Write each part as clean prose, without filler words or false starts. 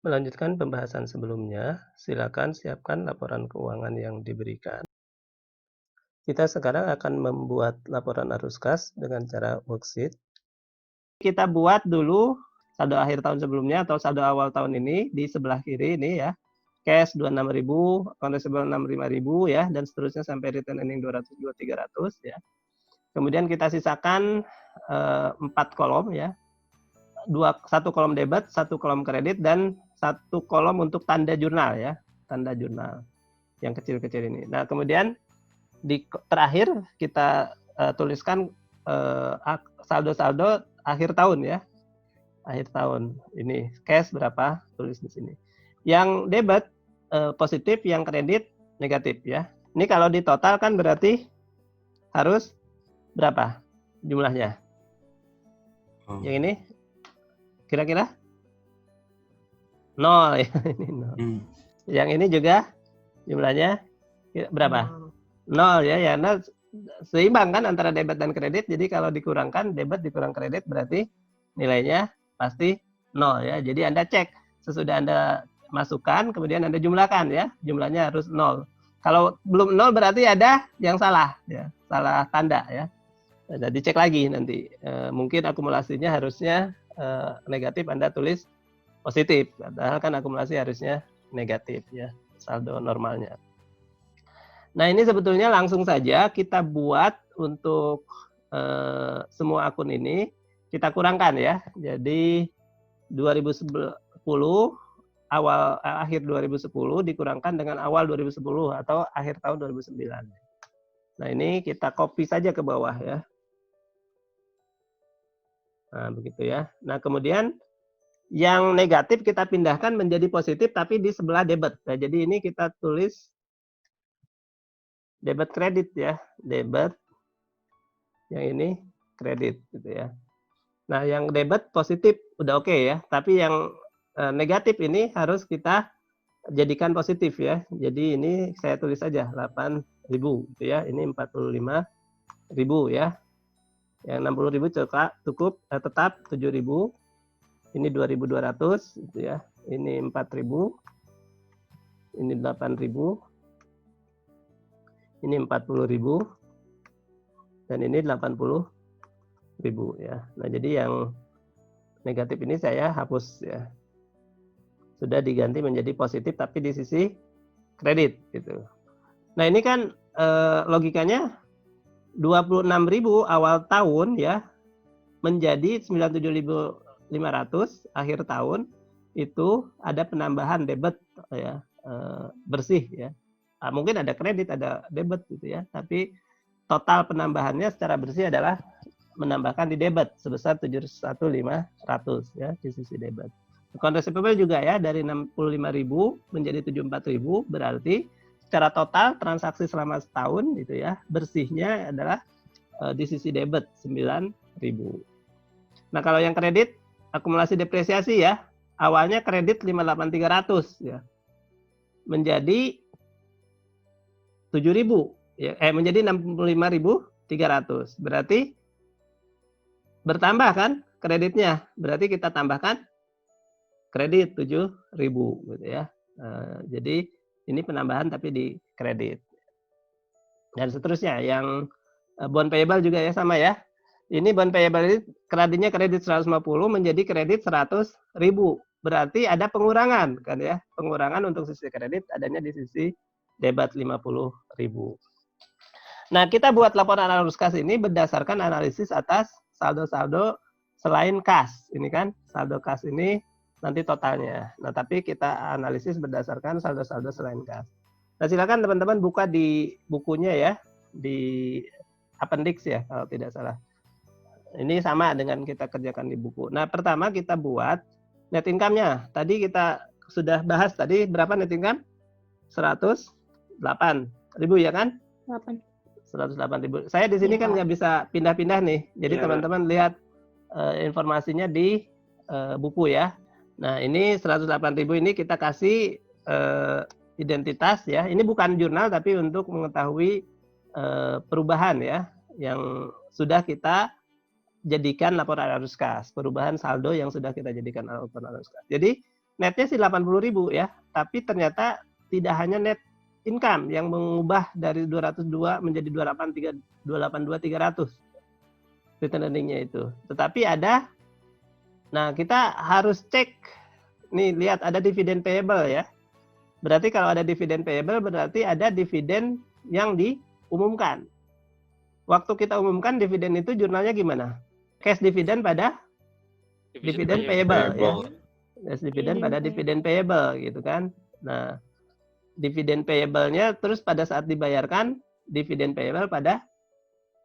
Melanjutkan pembahasan sebelumnya, silakan siapkan laporan keuangan yang diberikan. Kita sekarang akan membuat laporan arus kas dengan cara worksheet. Kita buat dulu saldo akhir tahun sebelumnya atau saldo awal tahun ini di sebelah kiri ini ya. Cash 26.000, account receivable 65.000 ya, dan seterusnya sampai return earning 200, 300 ya. Kemudian kita sisakan 4 kolom ya. Satu kolom debit, satu kolom kredit, dan satu kolom untuk tanda jurnal ya. Tanda jurnal yang kecil-kecil ini. Nah, kemudian di terakhir kita tuliskan saldo-saldo akhir tahun ya. Akhir tahun. Ini cash berapa? Tulis di sini. Yang debit positif, yang kredit negatif ya. Ini kalau di total kan berarti harus berapa jumlahnya? Yang ini kira-kira 0 ya. Ini 0. Yang ini juga jumlahnya berapa? 0 ya. Ya, nah, seimbang kan antara debit dan kredit. Jadi kalau dikurangkan debit dikurang kredit berarti nilainya pasti 0 ya. Jadi Anda cek sesudah Anda masukkan, kemudian Anda jumlahkan ya. Jumlahnya harus 0. Kalau belum 0 berarti ada yang salah ya, salah tanda ya. Nah, dicek lagi nanti. Mungkin akumulasinya harusnya negatif, Anda tulis positif. Padahal kan akumulasi harusnya negatif ya, saldo normalnya. Nah, ini sebetulnya langsung saja kita buat untuk semua akun ini kita kurangkan ya. Jadi 2010 akhir 2010 dikurangkan dengan awal 2010 atau akhir tahun 2009. Nah, ini kita copy saja ke bawah ya. Nah, begitu ya. Nah, kemudian yang negatif kita pindahkan menjadi positif tapi di sebelah debit. Nah, jadi ini kita tulis debit kredit ya. Debit, yang ini kredit gitu ya. Nah, yang debit positif udah oke ya. Tapi yang negatif ini harus kita jadikan positif ya. Jadi ini saya tulis saja 8.000 gitu ya. Ini 45.000 ya. Yang 60.000 cukup tetap 7.000. Ini 2.200 gitu ya. Ini 4.000. Ini 8.000. Ini 40.000. Dan ini 80.000 ya. Nah, jadi yang negatif ini saya hapus ya. Sudah diganti menjadi positif tapi di sisi kredit gitu. Nah, ini kan logikanya 26.000 awal tahun ya menjadi 97.500 akhir tahun itu ada penambahan debit ya, bersih ya. Mungkin ada kredit, ada debit gitu ya, tapi total penambahannya secara bersih adalah menambahkan di debit sebesar 71.500 ya di sisi debit. Account receivable juga ya dari 65.000 menjadi 74.000 berarti secara total transaksi selama setahun gitu ya bersihnya adalah di sisi debit 9.000. Nah, kalau yang kredit akumulasi depresiasi ya awalnya kredit 58.300 ya menjadi 7.000 ya menjadi 65.300 berarti bertambah kan kreditnya berarti kita tambahkan kredit 7.000 gitu ya. Jadi ini penambahan tapi di kredit. Dan seterusnya yang bond payable juga ya sama ya. Ini bond payable ini kreditnya kredit 150 menjadi kredit 100.000. Berarti ada pengurangan kan ya. Pengurangan untuk sisi kredit adanya di sisi debit 50.000. Nah, kita buat laporan arus kas ini berdasarkan analisis atas saldo-saldo selain kas. Ini kan saldo kas ini nanti totalnya. Nah, tapi kita analisis berdasarkan saldo-saldo selain kas. Nah, silakan teman-teman buka di bukunya ya, di appendix ya kalau tidak salah. Ini sama dengan kita kerjakan di buku. Nah, pertama kita buat net income-nya. Tadi kita sudah bahas tadi berapa net income? 108.000 ya kan? 108.000. Saya di sini kan nggak bisa pindah-pindah nih. Jadi teman-teman lihat informasinya di buku ya. Nah, ini 108.000 ini kita kasih identitas ya. Ini bukan jurnal tapi untuk mengetahui perubahan ya yang sudah kita jadikan laporan arus kas, perubahan saldo yang sudah kita jadikan laporan arus kas. Jadi netnya sih 80.000 ya, tapi ternyata tidak hanya net income yang mengubah dari 202 menjadi 282.300 return earning-nya itu. Tetapi ada, nah kita harus cek nih, lihat ada dividen payable ya. Berarti kalau ada dividen payable berarti ada dividen yang diumumkan. Waktu kita umumkan dividen itu jurnalnya gimana? Cash dividen pada dividen payable ya. Cash dividen pada dividen payable gitu kan. Nah, dividen payable-nya terus pada saat dibayarkan dividen payable pada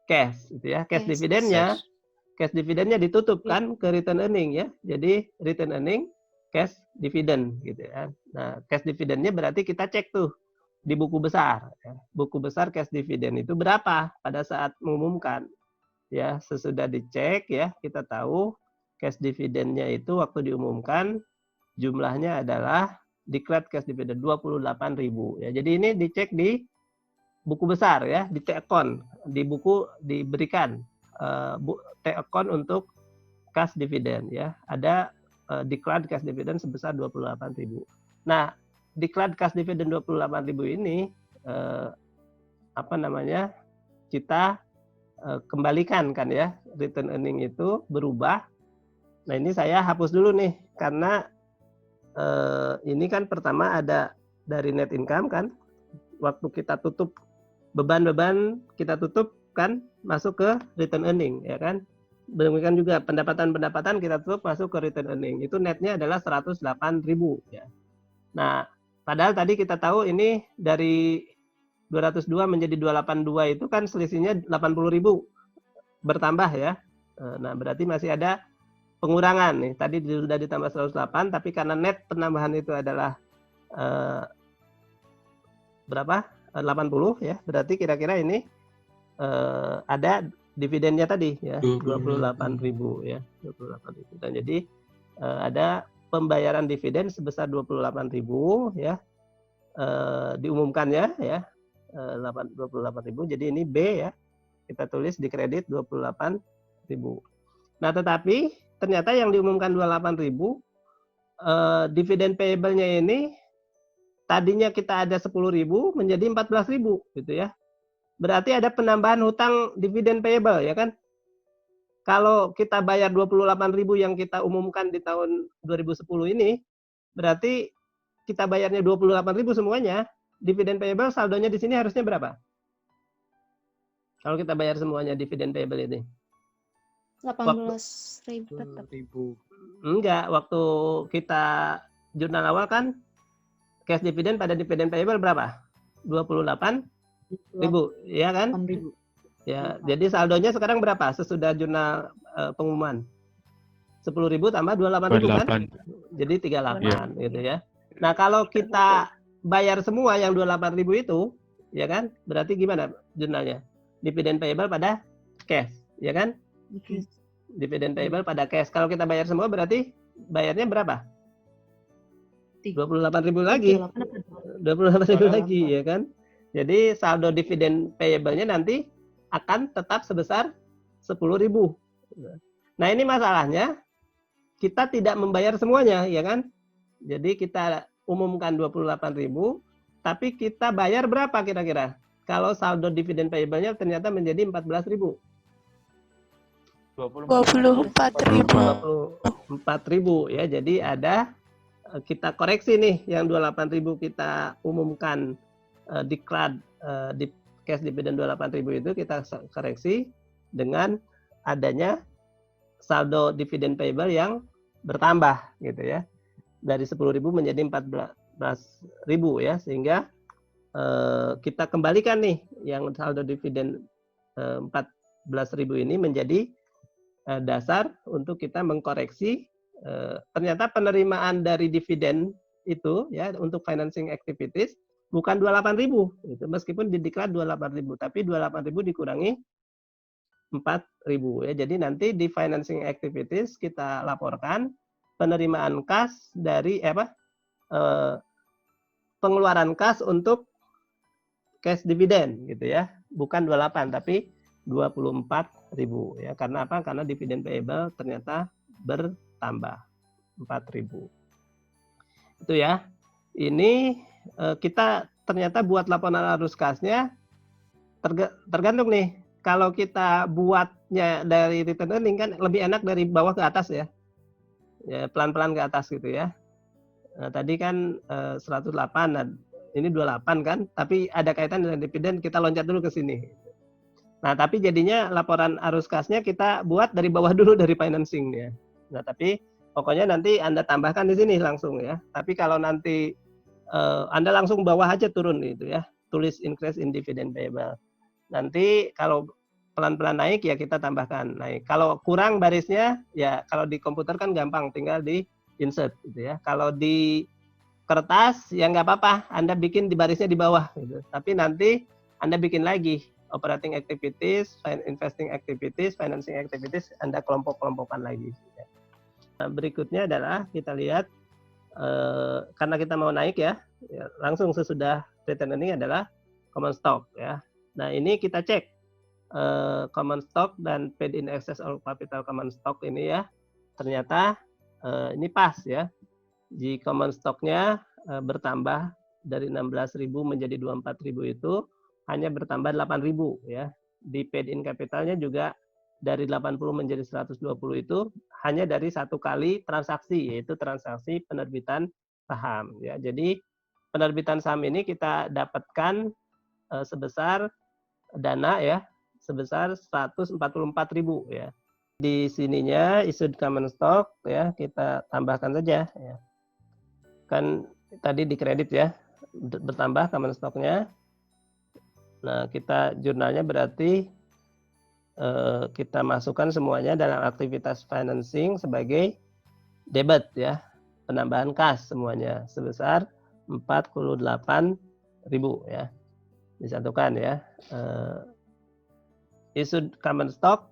cash gitu ya. Cash dividennya ditutup kan ke return earning ya. Jadi return earning cash dividend gitu ya. Nah, cash dividendnya berarti kita cek tuh di buku besar. Ya. Buku besar cash dividend itu berapa pada saat mengumumkan. Ya, sesudah dicek ya, kita tahu cash dividendnya itu waktu diumumkan jumlahnya adalah declared cash dividend 28.000 ya. Jadi ini dicek di buku besar ya, di T-account, di buku diberikan T-account untuk cash dividend ya. Ada declared cash dividend sebesar 28.000. Nah, declared cash dividend 28.000 ini kita kembalikan kan ya, return earning itu berubah. Nah, ini saya hapus dulu nih karena ini kan pertama ada dari net income kan, waktu kita tutup beban-beban kita tutup kan masuk ke return earning ya kan. Demikian juga pendapatan-pendapatan kita tutup masuk ke return earning. Itu netnya adalah 108.000 ya. Nah, padahal tadi kita tahu ini dari 202 menjadi 282 itu kan selisihnya 80.000 bertambah ya. Nah, berarti masih ada pengurangan nih. Tadi sudah ditambah 108 tapi karena net penambahan itu adalah berapa? 80 ya. Berarti kira-kira ini ada dividennya tadi ya 28.000 ya, 28.000. Dan jadi ada pembayaran dividen sebesar 28.000 ya, diumumkannya ya 28.000. Jadi ini B ya, kita tulis di kredit 28.000. Nah, tetapi ternyata yang diumumkan 28.000 dividen payable-nya ini tadinya kita ada 10.000 menjadi 14.000 gitu ya. Berarti ada penambahan hutang dividen payable ya kan? Kalau kita bayar 28.000 yang kita umumkan di tahun 2010 ini, berarti kita bayarnya 28.000 semuanya, dividen payable saldonya di sini harusnya berapa? Kalau kita bayar semuanya dividen payable ini. 18.000 tetap. Enggak, waktu kita jurnal awal kan cash dividen pada dividen payable berapa? 28.000, ya kan? 6.000. Ya, jadi saldonya sekarang berapa sesudah jurnal pengumuman? 10.000 tambah 28.000 kan? Jadi 38 gitu ya. Nah, kalau kita bayar semua yang 28.000 itu, ya kan? Berarti gimana jurnalnya? Dividen payable pada cash, ya kan? Dividen payable pada cash. Kalau kita bayar semua berarti bayarnya berapa? 28.000 lagi. 28.000 lagi ya kan? Jadi saldo dividen payable-nya nanti akan tetap sebesar 10.000. Nah, ini masalahnya kita tidak membayar semuanya ya kan? Jadi kita umumkan 28.000 tapi kita bayar berapa kira-kira? Kalau saldo dividen payable-nya ternyata menjadi 14.000. 24.000 ya. Jadi ada kita koreksi nih yang 28.000 kita umumkan declared di cash dividend 28.000 itu kita koreksi dengan adanya saldo dividen payable yang bertambah gitu ya. Dari 10.000 menjadi 14.000 ya, sehingga kita kembalikan nih yang saldo dividen 14.000 ini menjadi dasar untuk kita mengkoreksi ternyata penerimaan dari dividen itu ya untuk financing activities bukan 28.000 gitu, meskipun dideklar 28.000 tapi 28.000 dikurangi 4.000 ya. Jadi nanti di financing activities kita laporkan penerimaan kas dari pengeluaran kas untuk cash dividen gitu ya. Bukan 28 tapi 24.000 ya. Karena apa? Karena dividen payable ternyata bertambah 4.000. Itu ya. Ini kita ternyata buat laporan arus kasnya tergantung nih. Kalau kita buatnya dari return earning kan lebih enak dari bawah ke atas ya. Ya pelan-pelan ke atas gitu ya. Nah, tadi kan 108, nah, ini 28 kan, tapi ada kaitan dengan dividen, kita loncat dulu ke sini. Nah, tapi jadinya laporan arus kasnya kita buat dari bawah dulu dari financing ya. Nah, tapi pokoknya nanti Anda tambahkan di sini langsung ya. Tapi kalau nanti Anda langsung bawah aja turun gitu ya. Tulis increase in dividend payable. Nanti kalau pelan-pelan naik ya kita tambahkan naik. Kalau kurang barisnya ya kalau di komputer kan gampang tinggal di insert gitu ya. Kalau di kertas ya nggak apa-apa, Anda bikin di barisnya di bawah gitu. Tapi nanti Anda bikin lagi operating activities, investing activities, financing activities, Anda kelompok-kelompokkan lagi. Nah, berikutnya adalah kita lihat karena kita mau naik ya, langsung sesudah return earning adalah common stock ya. Nah ini kita cek common stock dan paid in excess of capital common stock ini ya, ternyata ini pas ya. Di common stocknya bertambah dari 16.000 menjadi 24.000 itu hanya bertambah 8.000 ya. Di paid in capitalnya juga dari 80 menjadi 120 itu hanya dari satu kali transaksi, yaitu transaksi penerbitan saham ya. Jadi penerbitan saham ini kita dapatkan sebesar dana ya sebesar 144.000 ya. Di sininya issued common stock ya kita tambahkan saja ya. Kan tadi di kredit ya bertambah common stocknya. Nah kita jurnalnya berarti kita masukkan semuanya dalam aktivitas financing sebagai debit ya, penambahan kas semuanya sebesar 48.000 ya, disatukan ya. Issued common stock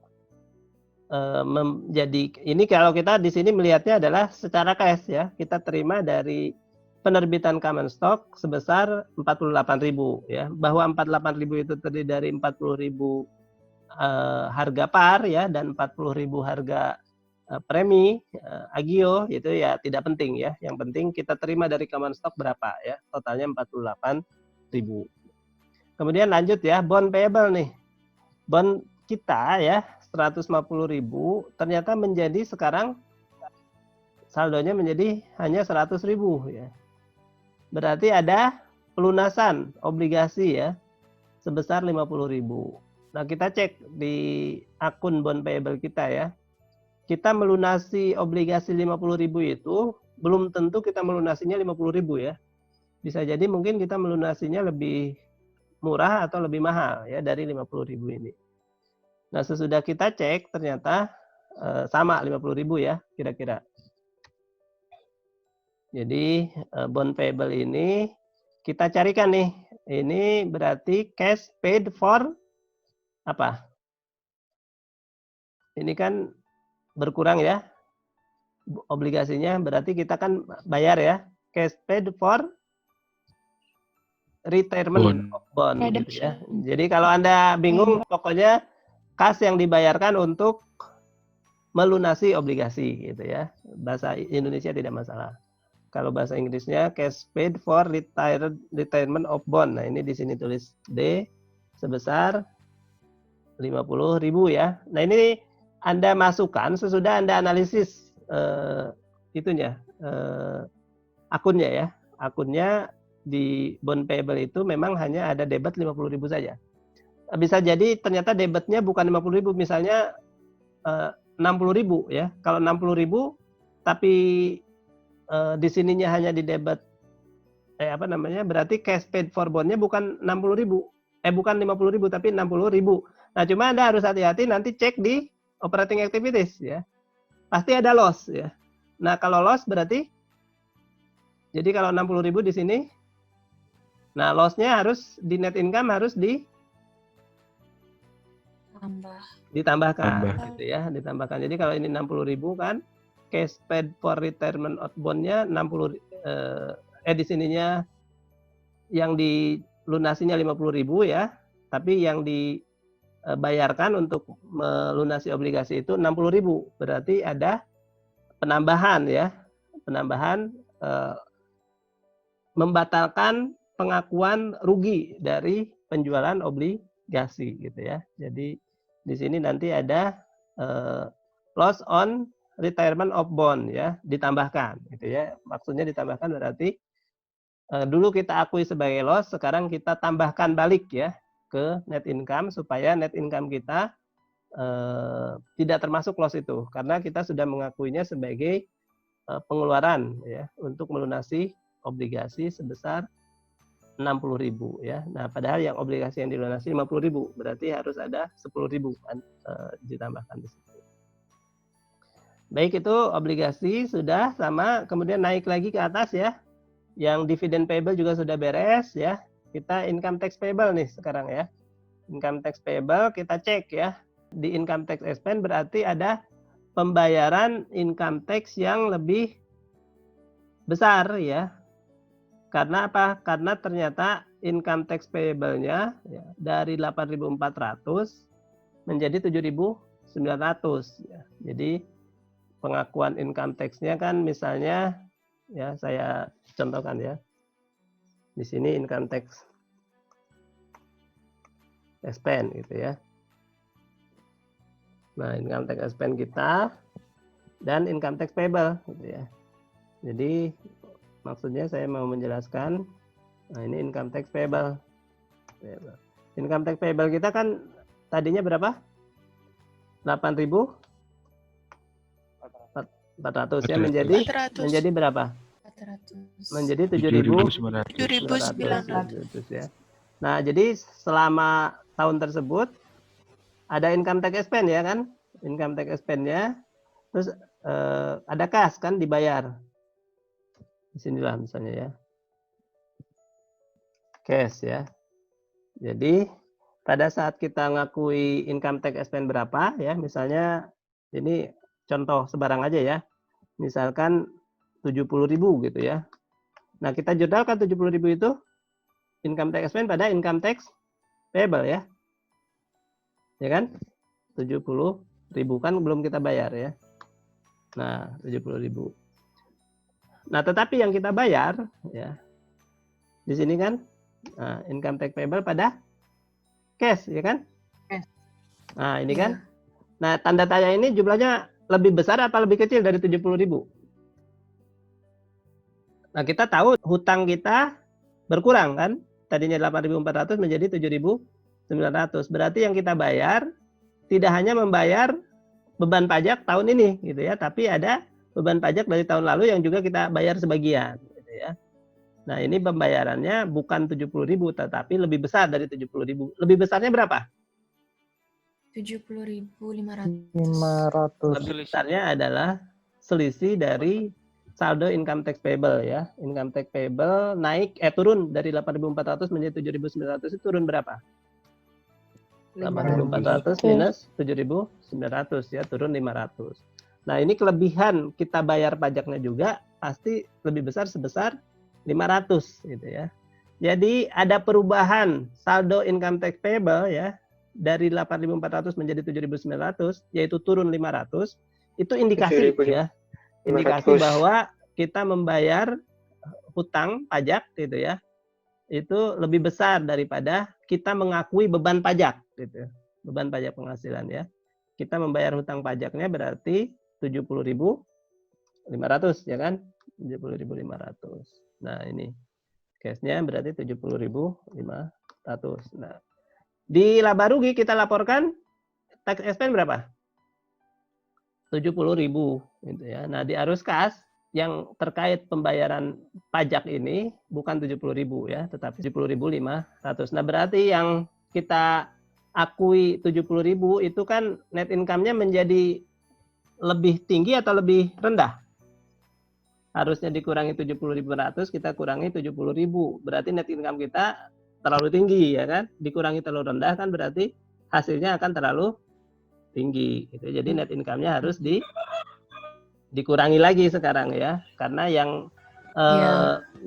menjadi ini kalau kita di sini melihatnya adalah secara cash ya, kita terima dari penerbitan common stock sebesar 48.000 ya, bahwa 48.000 itu terdiri dari 40.000 harga par ya dan 40.000 harga premi agio itu ya tidak penting ya. Yang penting kita terima dari common stock berapa ya. Totalnya 48.000. Kemudian lanjut ya, bond payable nih. Bond kita ya 150.000 ternyata menjadi sekarang saldonya menjadi hanya 100.000 ya. Berarti ada pelunasan obligasi ya sebesar 50.000. Nah, kita cek di akun bond payable kita ya. Kita melunasi obligasi 50.000 itu belum tentu kita melunasinya 50.000 ya. Bisa jadi mungkin kita melunasinya lebih murah atau lebih mahal ya dari 50.000 ini. Nah, sesudah kita cek ternyata sama 50.000 ya kira-kira. Jadi bond payable ini kita carikan nih. Ini berarti cash paid for apa? Ini kan berkurang ya obligasinya, berarti kita kan bayar ya cash paid for retirement of bond gitu ya. Jadi kalau Anda bingung pokoknya kas yang dibayarkan untuk melunasi obligasi gitu ya. Bahasa Indonesia tidak masalah. Kalau bahasa Inggrisnya cash paid for retirement of bond. Nah, ini di sini tulis D sebesar 50.000 ya. Nah, ini Anda masukkan sesudah Anda analisis akunnya ya. Akunnya di bond payable itu memang hanya ada debit 50.000 saja. Bisa jadi ternyata debitnya bukan 50.000, misalnya 60.000 ya. Kalau 60.000 tapi di sininya hanya di debit berarti cash paid for bondnya bukan 60.000, bukan 50.000 tapi 60.000. Nah, cuma Anda harus hati-hati nanti cek di operating activities ya. Pasti ada loss ya. Nah, kalau loss berarti jadi kalau 60.000 di sini, nah loss-nya harus di net income harus ditambahkan gitu ya, ditambahkan. Jadi kalau ini 60.000 kan cash paid for retirement of bond-nya 60 di sininya yang dilunasinya 50.000 ya, tapi yang dibayarkan untuk melunasi obligasi itu 60.000. Berarti ada penambahan ya, penambahan membatalkan pengakuan rugi dari penjualan obligasi gitu ya. Jadi di sini nanti ada loss on retirement of bond ya, ditambahkan gitu ya. Maksudnya ditambahkan berarti dulu kita akui sebagai loss, sekarang kita tambahkan balik ya ke net income supaya net income kita tidak termasuk loss itu, karena kita sudah mengakuinya sebagai pengeluaran ya untuk melunasi obligasi sebesar 60.000 ya. Nah, padahal yang obligasi yang dilunasi 50.000, berarti harus ada 10.000 ditambahkan di situ. Baik, itu obligasi sudah sama, kemudian naik lagi ke atas ya. Yang dividend payable juga sudah beres ya. Kita income tax payable nih sekarang ya. Income tax payable kita cek ya. Di income tax expense berarti ada pembayaran income tax yang lebih besar ya. Karena apa? Karena ternyata income tax payable-nya ya, dari 8.400 menjadi 7.900 ya. Jadi pengakuan income tax-nya kan misalnya ya, saya contohkan ya. Di sini income tax expense gitu ya. Nah, income tax expense kita dan income tax payable gitu ya. Jadi maksudnya saya mau menjelaskan, nah ini income tax payable. Income tax payable kita kan tadinya berapa? 8.400 ya, menjadi 400. menjadi berapa? 400. Menjadi 7.900 7.900 ya. Nah, jadi selama tahun tersebut ada income tax expense ya kan? Income tax expense-nya, terus ada kas kan dibayar. Di sinilah misalnya ya. Cash ya. Jadi pada saat kita ngakui income tax expense berapa ya, misalnya ini contoh sebarang aja ya. Misalkan 70.000 gitu ya. Nah, kita jurnalkan 70.000 itu income tax expense pada income tax payable ya. Ya kan? 70.000 kan belum kita bayar ya. Nah, 70.000. Nah, tetapi yang kita bayar ya. Di sini kan income tax payable pada cash ya kan? Cash. Nah, ini kan. Nah, tanda tanya ini jumlahnya lebih besar apa lebih kecil dari 70.000? Nah, kita tahu hutang kita berkurang kan? Tadinya 8.400 menjadi 7.900. Berarti yang kita bayar tidak hanya membayar beban pajak tahun ini gitu ya, tapi ada beban pajak dari tahun lalu yang juga kita bayar sebagian gitu ya. Nah, ini pembayarannya bukan 70.000 tetapi lebih besar dari 70.000. Lebih besarnya berapa? 70.500. Lebih besarnya adalah selisih dari saldo income tax payable ya. Income tax payable naik turun dari 8.400 menjadi 7.900 itu turun berapa? 8.400 minus 7.900 ya, turun 500. Nah, ini kelebihan kita bayar pajaknya juga pasti lebih besar sebesar 500 gitu ya. Jadi ada perubahan saldo income tax payable ya dari 8.400 menjadi 7.900 yaitu turun 500. Itu indikasi ya. Indikasi bahwa kita membayar hutang pajak gitu ya. Itu lebih besar daripada kita mengakui beban pajak gitu. Beban pajak penghasilan ya. Kita membayar hutang pajaknya berarti 70.500 ya kan? 70.500. Nah, ini cashnya berarti 70.500. Nah, di laba rugi kita laporkan tax expense berapa? 70.000 gitu ya. Nah, di arus kas yang terkait pembayaran pajak ini bukan 70.000 ya, tetapi 70.500. Nah, berarti yang kita akui 70.000 itu kan net income-nya menjadi lebih tinggi atau lebih rendah? Harusnya dikurangi 70.500, kita kurangi 70.000. Berarti net income kita terlalu tinggi ya kan? Dikurangi terlalu rendah kan berarti hasilnya akan terlalu tinggi gitu. Jadi net income-nya harus dikurangi lagi sekarang ya, karena yang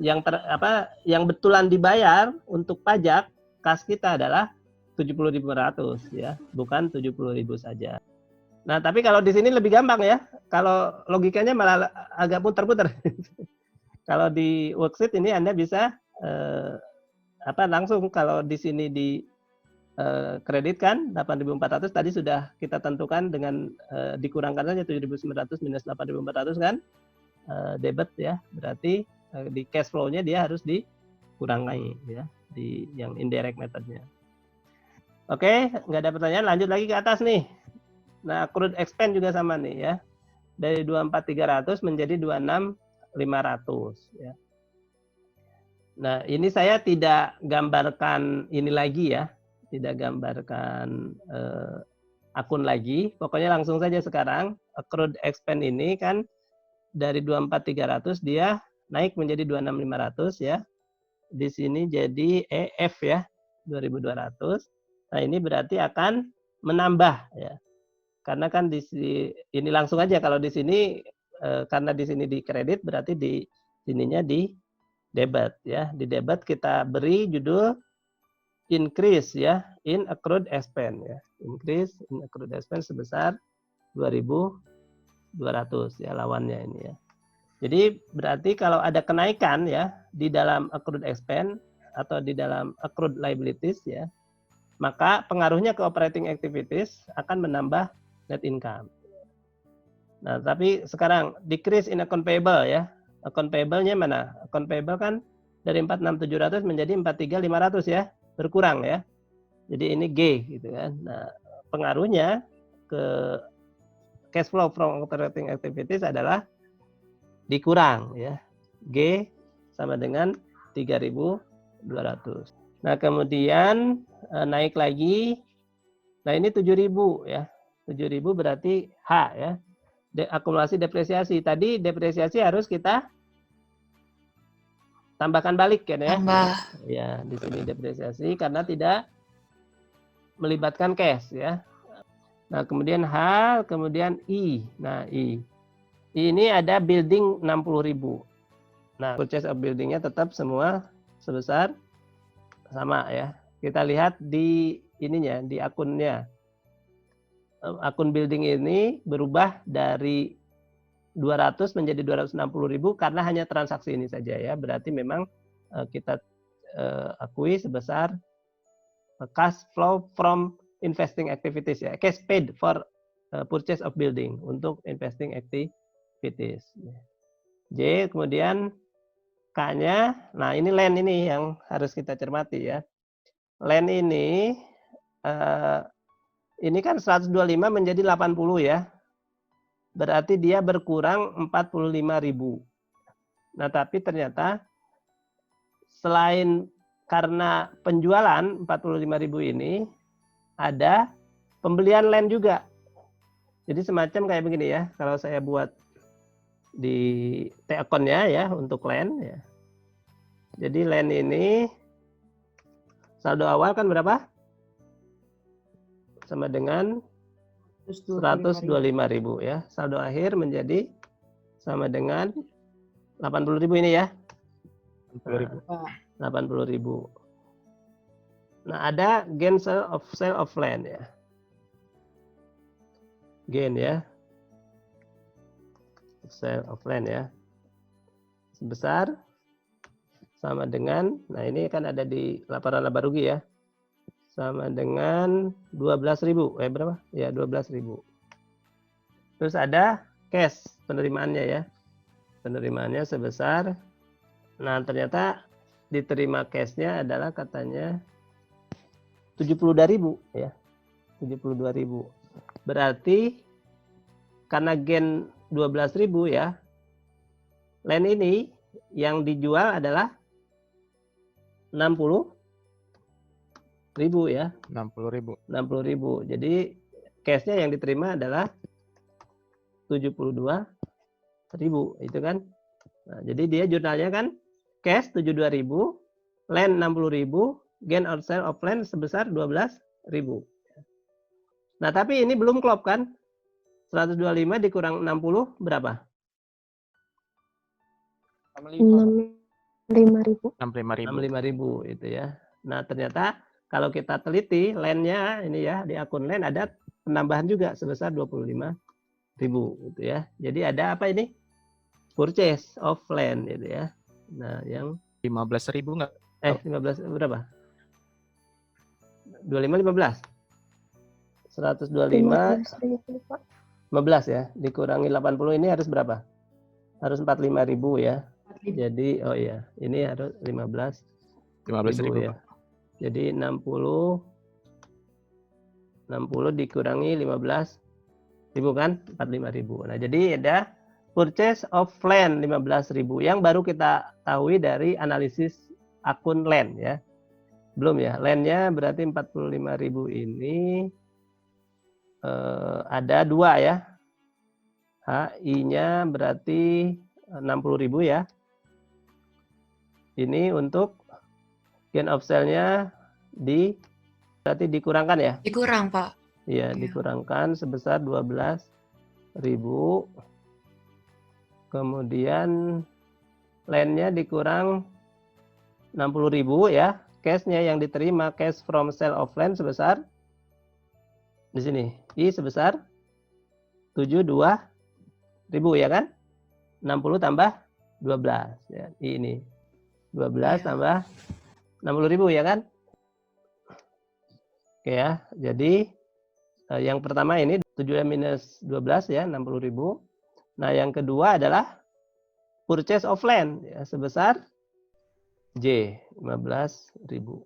yang betulan dibayar untuk pajak kas kita adalah 70.500 ya, bukan 70.000 saja. Nah, tapi kalau di sini lebih gampang ya. Kalau logikanya malah agak putar-putar. Kalau di worksheet ini Anda bisa langsung kalau di sini di kreditkan 8.400 tadi sudah kita tentukan dengan dikurangkan saja 7.900 minus 8.400 kan debit ya, berarti di cash flow-nya dia harus dikurangi ya di yang indirect method-nya. Oke, nggak ada pertanyaan, lanjut lagi ke atas nih. Nah, accrued expense juga sama nih ya. Dari 24.300 menjadi 26.500 ya. Nah, ini saya tidak gambarkan ini lagi ya. Tidak gambarkan akun lagi. Pokoknya langsung saja sekarang accrued expense ini kan dari 24.300 dia naik menjadi 26.500 ya. Di sini jadi EF ya, 2.200. Nah, ini berarti akan menambah ya. Karena kan di sini ini langsung aja kalau di sini karena di sini di kredit berarti di sininya di debit ya. Di debit kita beri judul increase ya in accrued expense ya. Increase in accrued expense sebesar 2.200 ya lawannya ini ya. Jadi berarti kalau ada kenaikan ya di dalam accrued expense atau di dalam accrued liabilities ya, maka pengaruhnya ke operating activities akan menambah net income. Nah, tapi sekarang decrease in account payable ya. Account payable-nya mana? Account payable kan dari 46.700 menjadi 43.500 ya, berkurang ya. Jadi ini G gitu kan. Nah, pengaruhnya ke cash flow from operating activities adalah dikurang ya. G sama dengan 3.200. Nah, kemudian naik lagi. Nah, ini 7.000 ya. 7.000 berarti H ya. Akumulasi depresiasi. Tadi depresiasi harus kita tambahkan balik kan ya. Tambah. Ya, di sini depresiasi karena tidak melibatkan cash ya. Nah, kemudian H, kemudian I. Nah, I. Ini ada building 60.000. Nah, purchase of building-nya tetap semua sebesar sama ya. Kita lihat di ininya, di akunnya. Akun building ini berubah dari 200 menjadi 260.000 karena hanya transaksi ini saja ya. Berarti memang kita akui sebesar cash flow from investing activities ya. Cash paid for purchase of building untuk investing activities. J, kemudian K-nya, nah ini land ini yang harus kita cermati ya. Land ini kan 125 menjadi 80 ya. Berarti dia berkurang 45.000. Nah, tapi ternyata selain karena penjualan 45.000 ini ada pembelian land juga. Jadi semacam kayak begini ya. Kalau saya buat di T-account-nya ya untuk land ya. Jadi land ini saldo awal kan berapa? Sama dengan 125.000 ya. Saldo akhir menjadi sama dengan 80.000 ini ya. 80.000. Nah, ada gain sale of land ya. Gain ya. Sale of land ya. Sebesar sama dengan, nah ini kan ada di laporan laba rugi ya. Sama dengan 12.000. Berapa? Ya, 12.000. Terus ada cash penerimaannya ya. Penerimaannya sebesar, nah ternyata diterima cash-nya adalah katanya 72.000 ya. 72.000. Berarti karena gain 12.000 ya. Land ini yang dijual adalah 60.000 ya. 60.000. Jadi cash-nya yang diterima adalah 72.000 itu kan. Nah, jadi dia jurnalnya kan cash 72.000, land 60.000, gain on sale of land sebesar 12.000. Nah, tapi ini belum klop kan? 125 dikurang 60 berapa? 65.000 itu ya. Nah, ternyata kalau kita teliti land-nya ini ya, di akun land ada penambahan juga sebesar 25.000 gitu ya. Jadi ada apa ini? Purchase of land gitu ya. Nah, yang 15.000 nggak? 15 berapa? 25 15. 125 15.000 Pak. 15 ya. Dikurangi 80 ini harus berapa? Harus 45.000 ya. Jadi oh iya, ini harus 15.000 ya. Pak. Jadi 60 dikurangi 15.000 kan? 45.000. Nah, jadi ada purchase of land 15.000 yang baru kita tahu dari analisis akun land ya. Belum ya. Land-nya berarti 45.000 ini ada 2 ya. HI-nya berarti 60.000 ya. Ini untuk gain of sale-nya berarti dikurangkan ya? Dikurang, Pak. Iya, Iya. dikurangkan sebesar 12.000. Kemudian land-nya dikurang 60.000 ya. Cash-nya yang diterima cash from sale of land sebesar di sini. I sebesar 72.000 ya kan? 60 tambah 12 ya. I ini. 12 Iya. tambah 60.000 ya kan? Oke ya. Jadi yang pertama ini 7 minus 12 ya, 60.000. Nah, yang kedua adalah purchase of land ya, sebesar J, 15.000.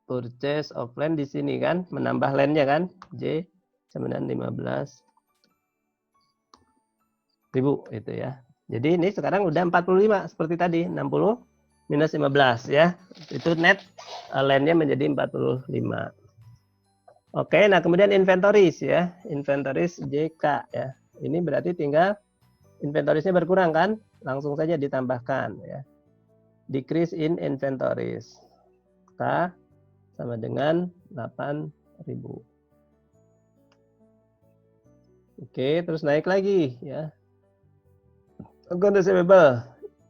Purchase of land di sini kan, menambah land-nya kan, J sama dengan 15.000 itu ya. Jadi ini sekarang udah 45 seperti tadi, 60 minus 15 ya. Itu net land-nya menjadi 45. Oke, nah kemudian inventories ya. Inventories JK ya. Ini berarti tinggal inventoriesnya berkurang kan? Langsung saja ditambahkan ya. Decrease in inventories. K sama dengan 8.000. Oke, terus naik lagi ya. Account receivable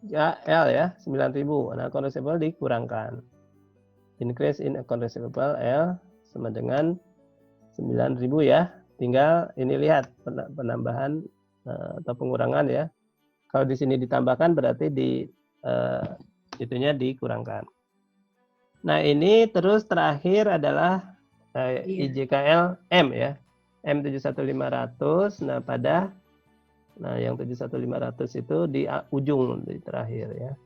ya L ya 9.000. Nah, account receivable dikurangkan. Increase in account receivable L sama dengan 9.000 ya. Tinggal ini lihat penambahan atau pengurangan ya. Kalau di sini ditambahkan berarti di itunya dikurangkan. Nah, ini terus terakhir adalah IJKL M ya. M71500. Nah, yang 71500 itu di ujung di terakhir ya.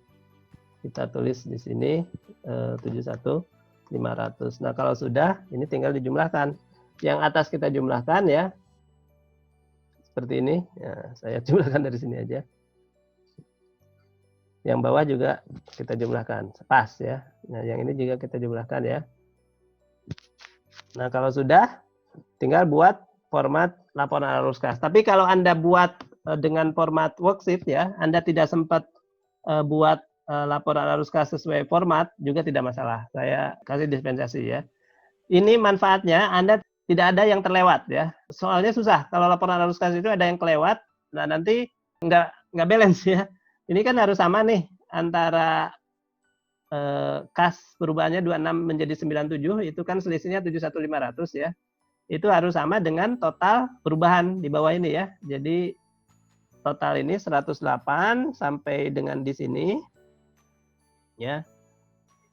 Kita tulis di sini 71500. Nah, kalau sudah ini tinggal dijumlahkan. Yang atas kita jumlahkan ya. Seperti ini. Ya, saya jumlahkan dari sini aja. Yang bawah juga kita jumlahkan. Pas ya. Nah, yang ini juga kita jumlahkan ya. Nah, kalau sudah tinggal buat format laporan arus kas. Tapi kalau Anda buat dengan format worksheet ya, Anda tidak sempat buat laporan arus kas sesuai format juga tidak masalah. Saya kasih dispensasi ya. Ini manfaatnya Anda tidak ada yang terlewat ya. Soalnya susah kalau laporan arus kas itu ada yang kelewat. Nah, nanti nggak balance ya. Ini kan harus sama nih antara kas perubahannya 26 menjadi 97 itu kan selisihnya 71.500 ya. Itu harus sama dengan total perubahan di bawah ini ya. Jadi total ini 108 sampai dengan di sini ya.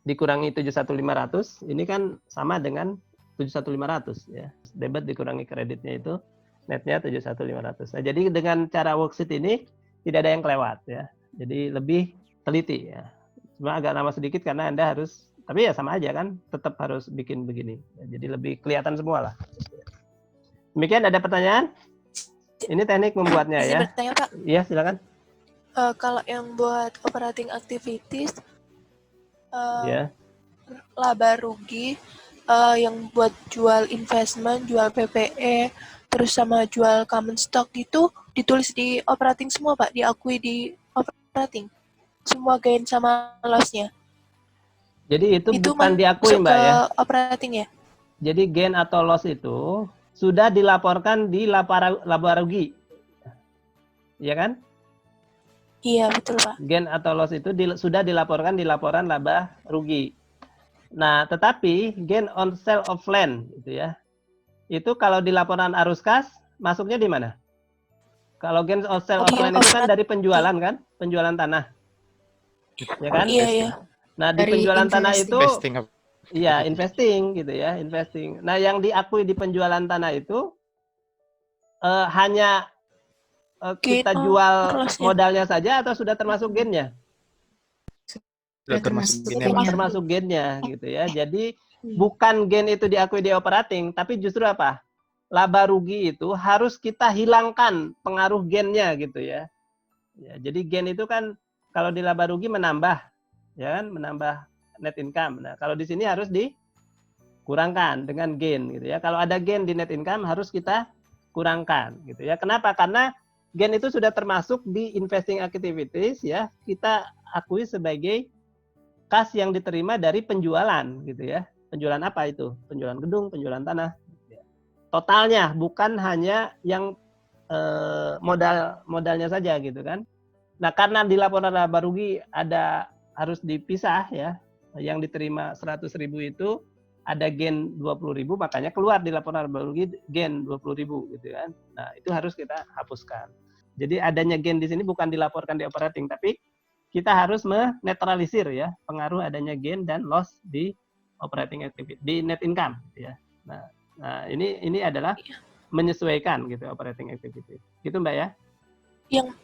Dikurangi 71.500 ini kan sama dengan 71.500 ya. Debit dikurangi kreditnya itu netnya 71.500. Nah, jadi dengan cara worksheet ini tidak ada yang kelewat ya. Jadi lebih teliti ya. Cuma agak lama sedikit karena Anda harus, tapi ya sama aja kan, tetap harus bikin begini. Ya, jadi lebih kelihatan semua lah. Demikian, ada pertanyaan? Ini teknik membuatnya Izin ya. bertanya, Pak. Iya, silakan. Kalau yang buat operating activities, Ya. laba rugi, yang buat jual investment, jual PPE, terus sama jual common stock itu ditulis di operating semua, Pak, diakui di operating. Semua gain sama loss-nya. Jadi itu bukan diakui, masuk Mbak ke ya. operating ya? Jadi gain atau loss itu sudah dilaporkan di laba rugi. Iya kan? Iya, betul, Pak. Gain atau loss itu sudah dilaporkan di laporan laba rugi. Nah, tetapi gain on sale of land itu ya. Itu kalau di laporan arus kas masuknya di mana? Kalau gain on sale Iya, offline itu kan operating. dari penjualan kan, penjualan tanah, ya kan? Iya, iya. Nah, di Dari penjualan tanah investing. itu, Investing apa? iya investing gitu ya, investing. Nah, yang diakui di penjualan tanah itu hanya Gain kita on jual loss-nya. modalnya saja atau sudah termasuk gainnya? Sudah termasuk termasuk gini gainnya. Pak. Termasuk gainnya gitu ya. Jadi Hmm. bukan gain itu diakui di operating, tapi justru apa? Laba rugi itu harus kita hilangkan pengaruh gainnya gitu ya. Jadi gain itu kan kalau di laba rugi menambah, ya kan, menambah net income. Nah, kalau di sini harus dikurangkan dengan gain gitu ya. Kalau ada gain di net income harus kita kurangkan gitu ya. Kenapa? Karena gain itu sudah termasuk di investing activities ya. Kita akui sebagai kas yang diterima dari penjualan gitu ya. Penjualan apa itu? Penjualan gedung, penjualan tanah. Totalnya, bukan hanya yang modalnya saja gitu kan. Nah, karena di laporan laba rugi ada harus dipisah ya. Yang diterima 100.000 itu ada gain 20.000, makanya keluar di laporan laba rugi gain 20.000 gitu kan. Nah, itu harus kita hapuskan. Jadi adanya gain di sini bukan dilaporkan di operating, tapi kita harus menetralisir ya pengaruh adanya gain dan loss di operating activity, di net income gitu ya. Nah, ini adalah menyesuaikan gitu operating activity. Gitu Mbak ya? Yang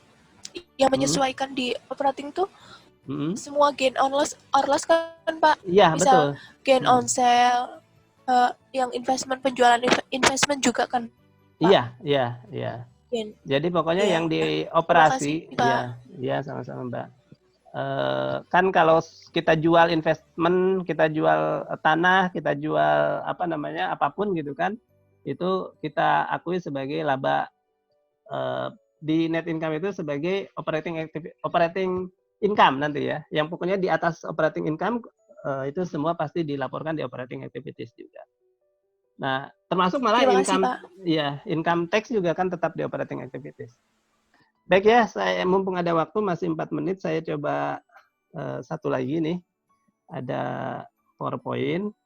menyesuaikan di operating tuh Mm-hmm. semua gain on loss or loss kan Pak? Iya, Misal betul. gain on sale, yang investment penjualan investment juga kan? Iya. Gain. Jadi pokoknya Iya. yang di Terima operasi, kasih, Pak. iya sama-sama Mbak. Kan kalau kita jual investment, kita jual tanah, kita jual apapun gitu kan, itu kita akui sebagai laba di net income itu sebagai operating income nanti ya. Yang pokoknya di atas operating income itu semua pasti dilaporkan di operating activities juga. Nah, termasuk malah Terima kasih, income, Pak. ya income tax juga kan tetap di operating activities. Baik ya, saya mumpung ada waktu masih 4 menit, saya coba satu lagi nih, ada PowerPoint.